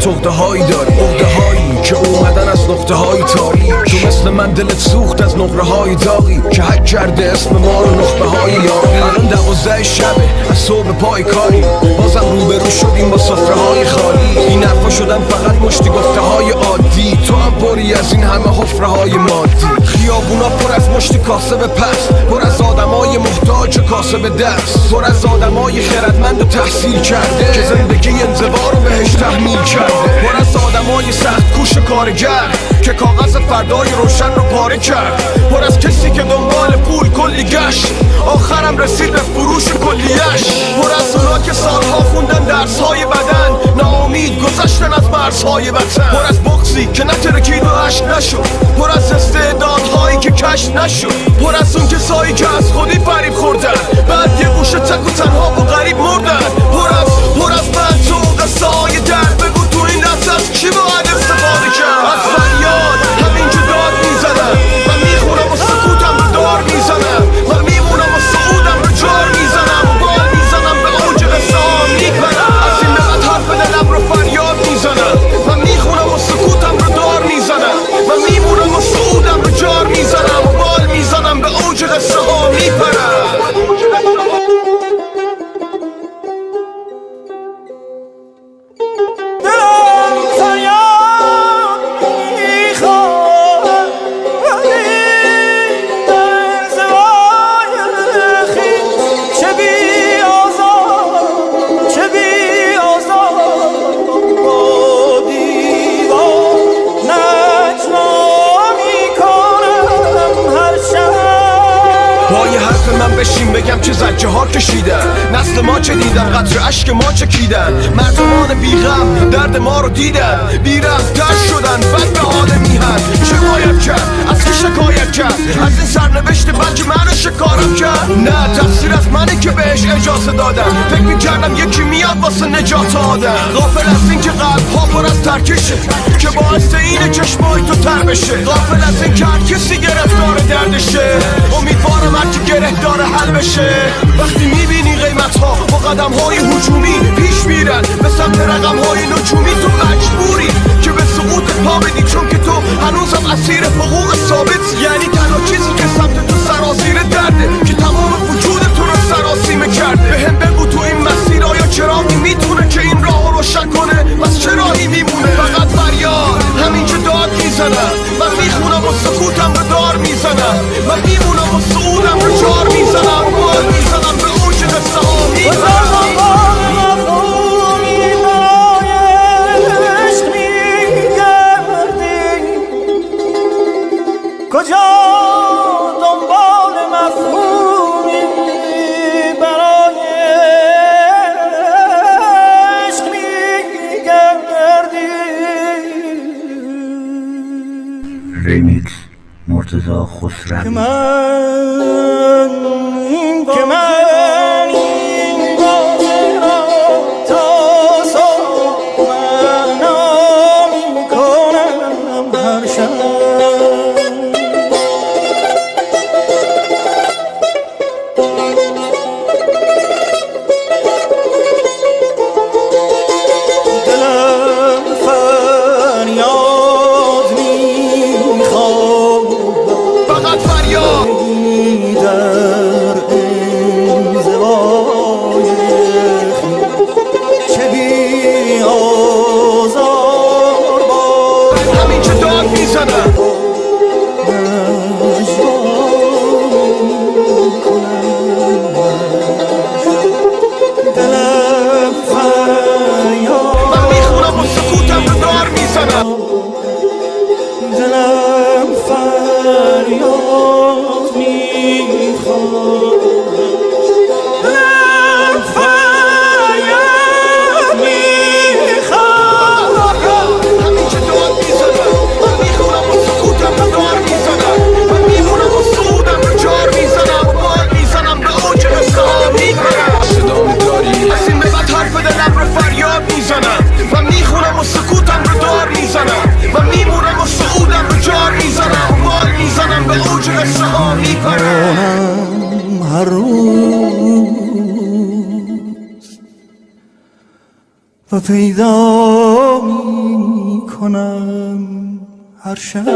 خودت عقده هایی داری، عقده هایی که اومدن از نقطه های تاریک. تو مثل من دلت سوخت از نقره های داغی که حک کرده اسم ما رو نخبه های یاقی. الان 12 شبه از صبح پای کاری، بازم روبرو شدیم با سفره های خالی. این حرفا شدن فقط مشتی گفته های عادی، تو هم پری از این همه حفره های مادی. خیابونا پر از مشتی کاسب پس، پر از آدمای محتاج کاسب دست، پر از آدمای خردمند و تحصیل کرده که زندگی انزوا رو بهش تحمیل کرده، پر از آدمای سخت کوش کارگر که کاغذ فردای روشن رو پاره کرد، پر از کسی که دنبال پول کلی گشت آخرم رسید به فروش کلیش، پر از اونا که سالها خوندن درسهای بدن ناامید گذشتن از مرزهای وطن، پر از بغضی که نترکید و عشق نشد، پر از استعدادهایی که کشف نشد، پر از اون کسایی که از خودی فریب خوردن بعد یه گوشه تک و تنها و غریب مردن، پر از من تو قصه های درد. بگو تو این دست از کی باید استفاده کرد؟ از فریاد همینجا داد میزنم، من میخونم و سکوتم رو دار میزنم، من میمونم و سعودم رو جار میزنم و بال میزنم به اوج قصه ها میپرم. از این به بعد حرف دلم رو فریاد میزنم، من میخونم و سکوتم رو دار میزنم، من میمونم و سعودم رو جار میزنم و بال میزنم به اوج قصه ها میپرم. من بشین بگم چه زجه ها کشیدن، نسل ما چه دیدن، قطر عشق ما چکیدن، مردمان بیغم درد ما رو دیدن، بی‌رحم‌تر شدن بد به حال میهن. چه باید کرد؟ از کی شکایت کرد؟ از این سرنوشت بد که منو شکارم کرد؟ نه، تقصیر از منه که بهش اجازه دادم، فکر میکردم یکی میاد واسه نجات آدم. غافل از این که قلب ها پر از ترکشه که باعث اینه چشمای تو تر بشه، غافل از این که هر کسی گرفتار دردشه، امیدوارم هر کی گره داره حل بشه. وقتی میبینی قیمت ها با قدم های هجومی پیش میرن به سمت رقم های نجومی، تو مجبوری که به سقوط پا بدی، چون که تو هنوزم اسیر حقوق ثابت. یعنی تنها چیزی که سمت تو سرازیر درده که تمام وجود تو رو سراسیمه کرده. به هم بگو تو این مسیر آیا چراغی میتونه که این راه رو روشن کنه؟ بس چراغی میمونه فقط فریاد همینجا داد میزنم، من میخونم و سکوتم رو دار میزنم، من میمونم و سعودم رو جار میزنم، بال میزنم به اوج قصه ها میبرم. کجا دنبال مفهومی برای عشق میگردی؟ ریمیکس مرتضی خسروی. که من این باغ را تا صبح معنا میکنم هر شب. هر روز و پیدا کنم هر شب